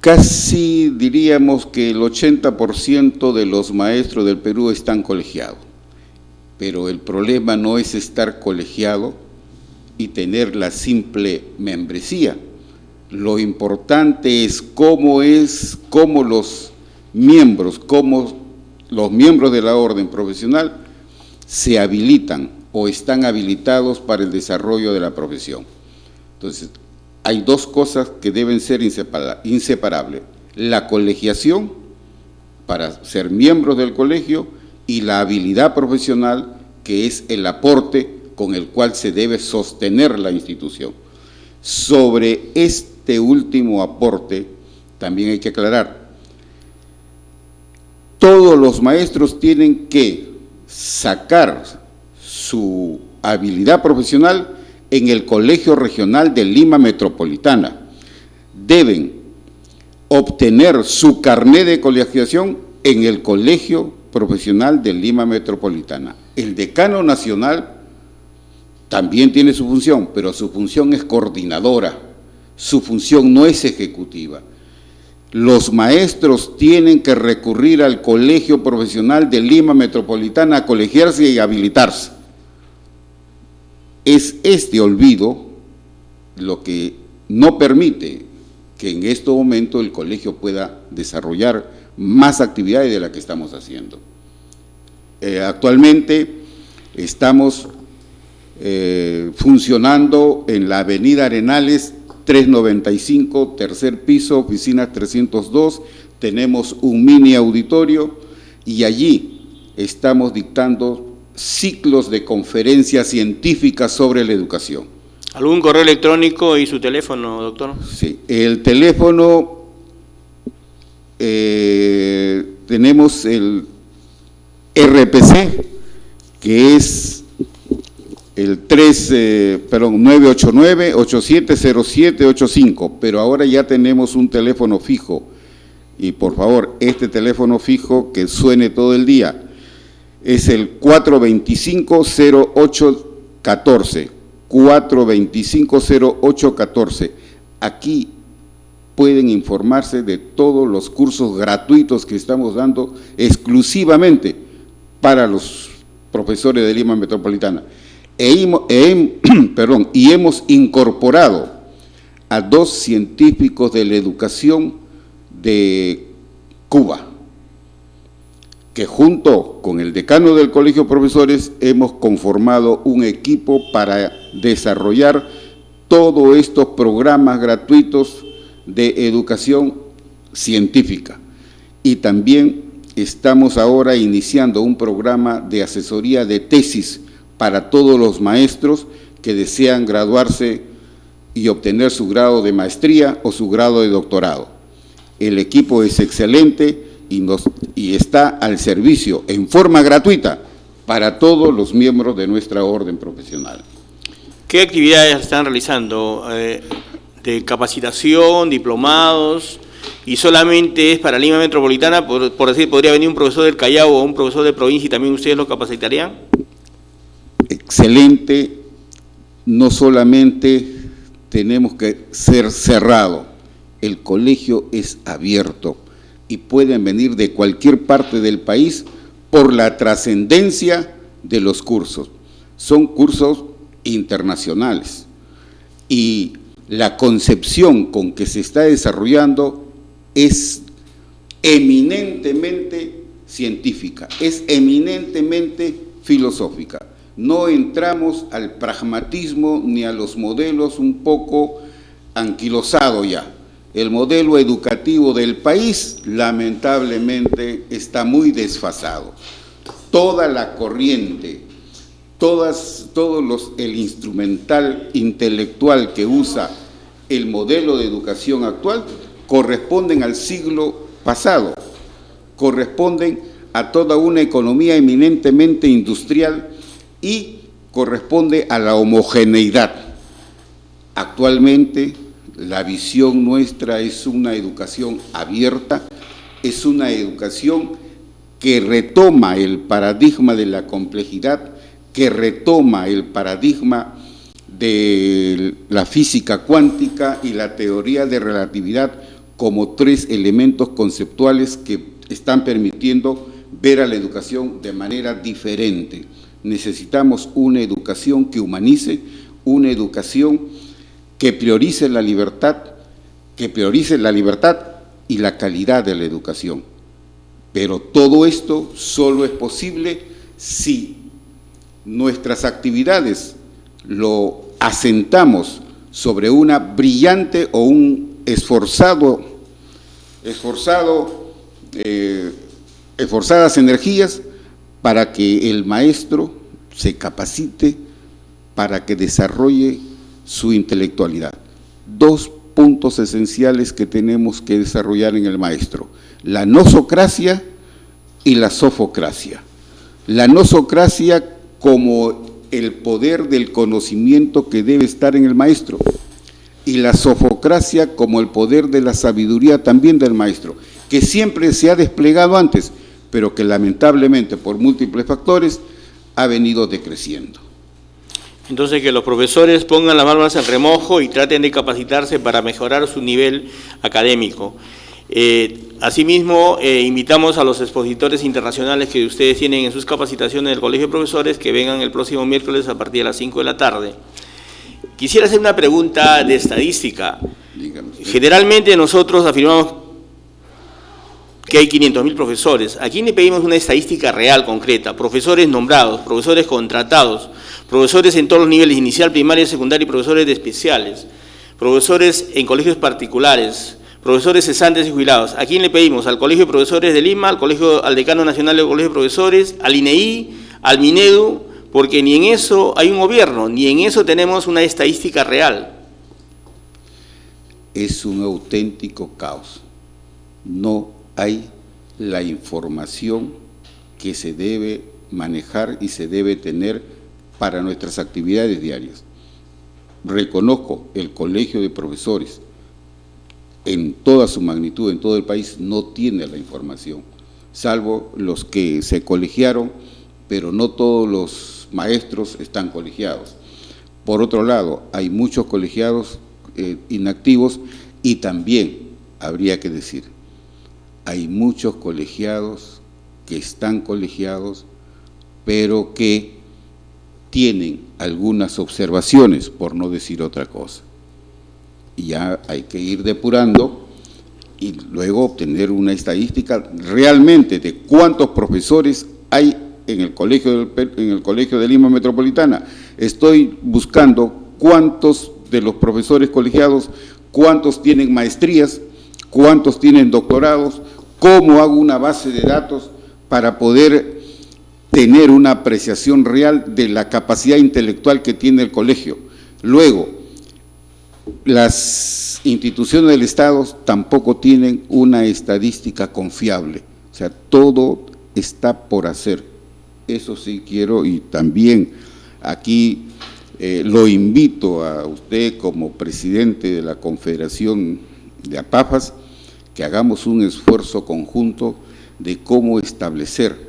Casi diríamos que el 80% de los maestros del Perú están colegiados, pero el problema no es estar colegiado y tener la simple membresía. Lo importante es cómo los miembros de la orden profesional se habilitan o están habilitados para el desarrollo de la profesión. Entonces, hay dos cosas que deben ser inseparables: la colegiación para ser miembros del colegio y la habilidad profesional, que es el aporte con el cual se debe sostener la institución. Sobre este último aporte también hay que aclarar: todos los maestros tienen que sacar su habilidad profesional en el Colegio Regional de Lima Metropolitana. Deben obtener su carné de colegiación en el Colegio Profesional de Lima Metropolitana. El decano nacional también tiene su función, pero su función es coordinadora, su función no es ejecutiva. Los maestros tienen que recurrir al Colegio Profesional de Lima Metropolitana a colegiarse y habilitarse. Es este olvido lo que no permite que en este momento el colegio pueda desarrollar más actividades de las que estamos haciendo. Actualmente estamos funcionando en la avenida Arenales 395, tercer piso, oficina 302, tenemos un mini auditorio y allí estamos dictando ciclos de conferencias científicas sobre la educación. ¿Algún correo electrónico y su teléfono, doctor? Sí, el teléfono, tenemos el RPC, que es el 989-870785, pero ahora ya tenemos un teléfono fijo, y por favor, este teléfono fijo que suene todo el día, es el 425-0814, 425-0814. Aquí pueden informarse de todos los cursos gratuitos que estamos dando exclusivamente para los profesores de Lima Metropolitana. Y hemos incorporado a 2 científicos de la educación de Cuba, que junto con el decano del Colegio de Profesores hemos conformado un equipo para desarrollar todos estos programas gratuitos de educación científica. Y también estamos ahora iniciando un programa de asesoría de tesis para todos los maestros que desean graduarse y obtener su grado de maestría o su grado de doctorado. El equipo es excelente y está al servicio en forma gratuita para todos los miembros de nuestra orden profesional. ¿Qué actividades están realizando? ¿De capacitación, diplomados? ¿Y solamente es para Lima Metropolitana? Por decir, ¿podría venir un profesor del Callao o un profesor de provincia y también ustedes lo capacitarían? Excelente. No solamente tenemos que ser cerrado, el colegio es abierto y pueden venir de cualquier parte del país por la trascendencia de los cursos. Son cursos internacionales y la concepción con que se está desarrollando es eminentemente científica, es eminentemente filosófica. No entramos al pragmatismo ni a los modelos un poco anquilosados ya. El modelo educativo del país, lamentablemente, está muy desfasado. Toda la corriente, el instrumental intelectual que usa el modelo de educación actual corresponden al siglo pasado, corresponden a toda una economía eminentemente industrial y corresponde a la homogeneidad. Actualmente, la visión nuestra es una educación abierta, es una educación que retoma el paradigma de la complejidad, que retoma el paradigma de la física cuántica y la teoría de relatividad como tres elementos conceptuales que están permitiendo ver a la educación de manera diferente. Necesitamos una educación que humanice, una educación que priorice la libertad y la calidad de la educación. Pero todo esto solo es posible si nuestras actividades lo asentamos sobre una brillante o esforzadas energías para que el maestro se capacite, para que desarrolle su intelectualidad. Dos puntos esenciales que tenemos que desarrollar en el maestro: la nosocracia y la sofocracia. La nosocracia como el poder del conocimiento que debe estar en el maestro, y la sofocracia como el poder de la sabiduría también del maestro, que siempre se ha desplegado antes, pero que lamentablemente por múltiples factores ha venido decreciendo. Entonces, que los profesores pongan las manos en remojo y traten de capacitarse para mejorar su nivel académico. Asimismo, invitamos a los expositores internacionales que ustedes tienen en sus capacitaciones del Colegio de Profesores que vengan el próximo miércoles a partir de las 5 de la tarde. Quisiera hacer una pregunta de estadística. Generalmente nosotros afirmamos que hay 500.000 profesores. Aquí le pedimos una estadística real, concreta: profesores nombrados, profesores contratados, profesores en todos los niveles, inicial, primaria, secundaria y profesores de especiales, profesores en colegios particulares, profesores cesantes y jubilados. ¿A quién le pedimos? Al Colegio de Profesores de Lima, al Decano Nacional del Colegio de Profesores, al INEI, al Minedu, porque ni en eso hay un gobierno, ni en eso tenemos una estadística real. Es un auténtico caos. No hay la información que se debe manejar y se debe tener para nuestras actividades diarias. Reconozco, el Colegio de Profesores, en toda su magnitud, en todo el país, no tiene la información, salvo los que se colegiaron, pero no todos los maestros están colegiados. Por otro lado, hay muchos colegiados inactivos y también, habría que decir, hay muchos colegiados que están colegiados, pero que tienen algunas observaciones, por no decir otra cosa. Y ya hay que ir depurando y luego obtener una estadística realmente de cuántos profesores hay en el Colegio de Lima Metropolitana. Estoy buscando cuántos de los profesores colegiados, cuántos tienen maestrías, cuántos tienen doctorados, cómo hago una base de datos para poder tener una apreciación real de la capacidad intelectual que tiene el colegio. Luego, las instituciones del Estado tampoco tienen una estadística confiable, o sea, todo está por hacer. Eso sí quiero, y también aquí lo invito a usted como presidente de la Confederación de APAFAS, que hagamos un esfuerzo conjunto de cómo establecer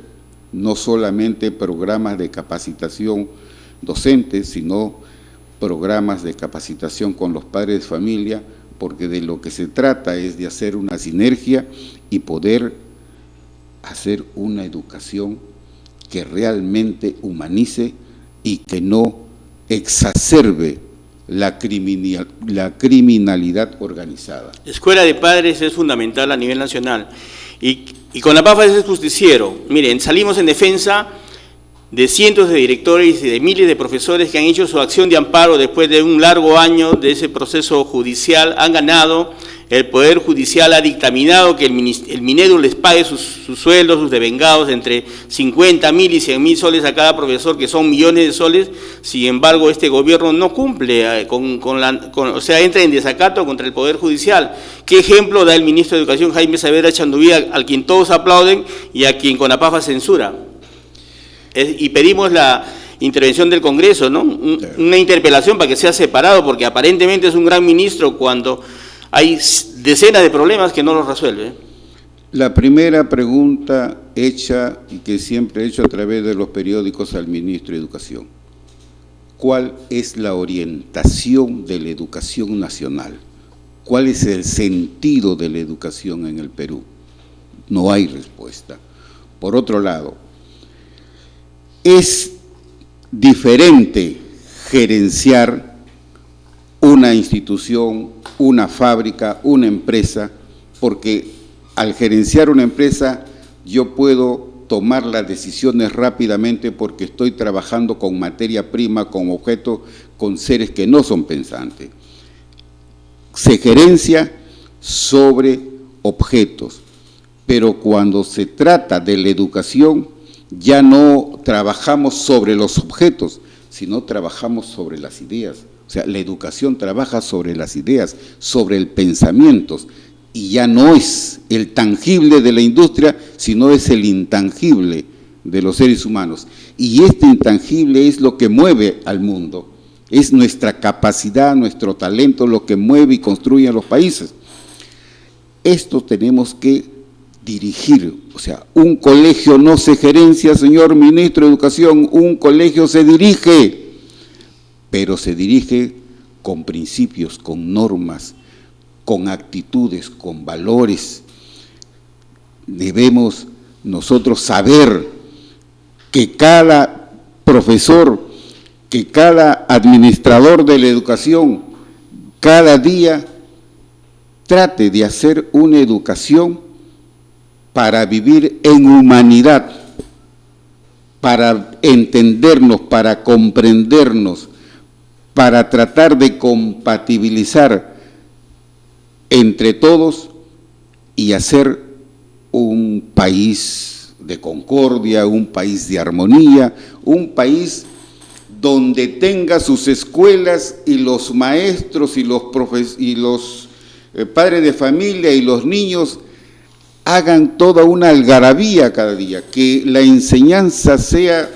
no solamente programas de capacitación docentes, sino programas de capacitación con los padres de familia, porque de lo que se trata es de hacer una sinergia y poder hacer una educación que realmente humanice y que no exacerbe la criminalidad organizada. Escuela de Padres es fundamental a nivel nacional y con la APAFAS es justiciero. Miren, salimos en defensa de cientos de directores y de miles de profesores que han hecho su acción de amparo después de un largo año de ese proceso judicial, han ganado. El Poder Judicial ha dictaminado que el Minedu les pague sus sueldos, sus devengados, entre 50.000 y 100.000 soles a cada profesor, que son millones de soles. Sin embargo, este gobierno no cumple, o sea, entra en desacato contra el Poder Judicial. ¿Qué ejemplo da el ministro de Educación, Jaime Saavedra Chanduvía, al quien todos aplauden y a quien CONAPAFA censura? Y pedimos la intervención del Congreso, ¿no? Una interpelación para que sea separado, porque aparentemente es un gran ministro cuando hay decenas de problemas que no los resuelve. La primera pregunta hecha, y que siempre he hecho a través de los periódicos al ministro de Educación: ¿cuál es la orientación de la educación nacional? ¿Cuál es el sentido de la educación en el Perú? No hay respuesta. Por otro lado, es diferente gerenciar una institución, una fábrica, una empresa, porque al gerenciar una empresa yo puedo tomar las decisiones rápidamente porque estoy trabajando con materia prima, con objetos, con seres que no son pensantes. Se gerencia sobre objetos, pero cuando se trata de la educación ya no trabajamos sobre los objetos, sino trabajamos sobre las ideas. O sea, la educación trabaja sobre las ideas, sobre el pensamiento, y ya no es el tangible de la industria, sino es el intangible de los seres humanos. Y este intangible es lo que mueve al mundo, es nuestra capacidad, nuestro talento, lo que mueve y construye a los países. Esto tenemos que dirigir, o sea, un colegio no se gerencia, señor ministro de Educación, un colegio se dirige, pero se dirige con principios, con normas, con actitudes, con valores. Debemos nosotros saber que cada profesor, que cada administrador de la educación, cada día trate de hacer una educación para vivir en humanidad, para entendernos, para comprendernos, para tratar de compatibilizar entre todos y hacer un país de concordia, un país de armonía, un país donde tenga sus escuelas y los maestros y los padres de familia y los niños hagan toda una algarabía cada día, que la enseñanza sea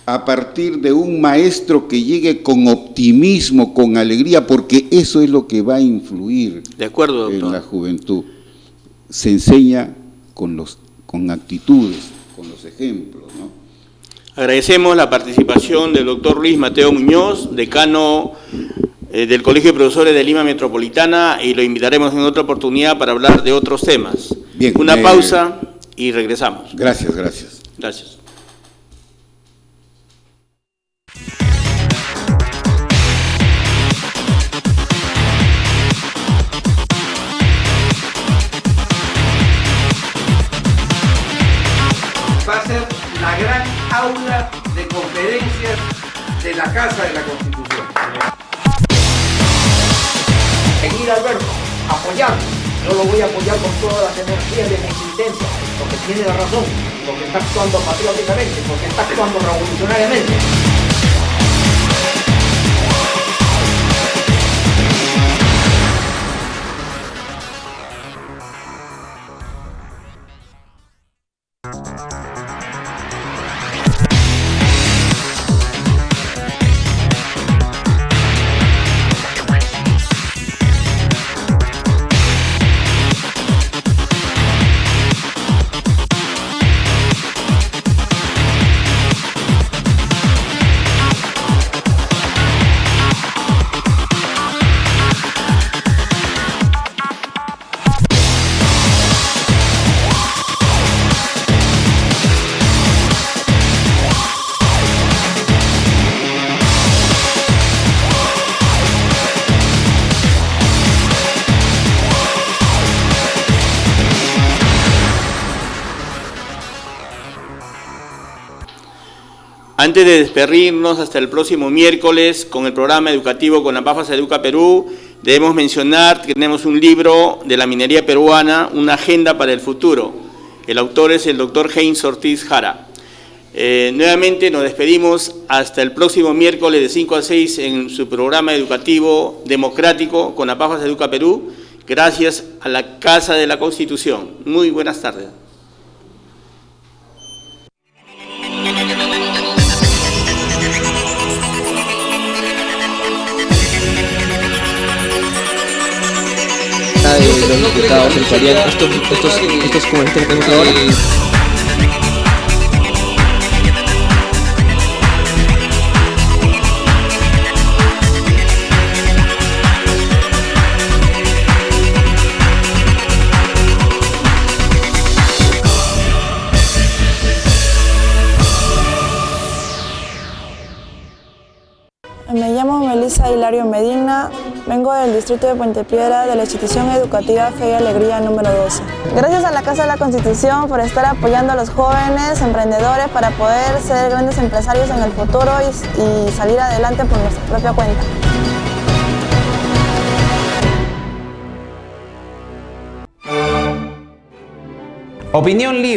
a partir de un maestro que llegue con optimismo, con alegría, porque eso es lo que va a influir de acuerdo, doctor, en la juventud. Se enseña con actitudes, con los ejemplos, ¿no? Agradecemos la participación del doctor Luis Mateo Muñoz, decano del Colegio de Profesores de Lima Metropolitana, y lo invitaremos en otra oportunidad para hablar de otros temas. Bien, una pausa y regresamos. Gracias, gracias. Gracias. Va a ser la gran aula de conferencias de la Casa de la Constitución. Seguir Alberto, apoyando. Yo lo voy a apoyar con todas las energías de mi existencia, porque tiene la razón, porque está actuando patrióticamente, porque está actuando revolucionariamente. Antes de despedirnos hasta el próximo miércoles con el programa educativo con APAFAS Educa Perú, debemos mencionar que tenemos un libro de la minería peruana, una agenda para el futuro. El autor es el doctor Heinz Ortiz Jara. Nuevamente nos despedimos hasta el próximo miércoles de 5 a 6 en su programa educativo democrático con APAFAS Educa Perú, gracias a la Casa de la Constitución. Muy buenas tardes. De los diputados entrarían estos comentarios que tenemos ahora. Me llamo Melissa Hilario Medina, vengo del distrito de Puente Piedra de la institución educativa Fe y Alegría número 12. Gracias a la Casa de la Constitución por estar apoyando a los jóvenes emprendedores para poder ser grandes empresarios en el futuro y salir adelante por nuestra propia cuenta. Opinión libre.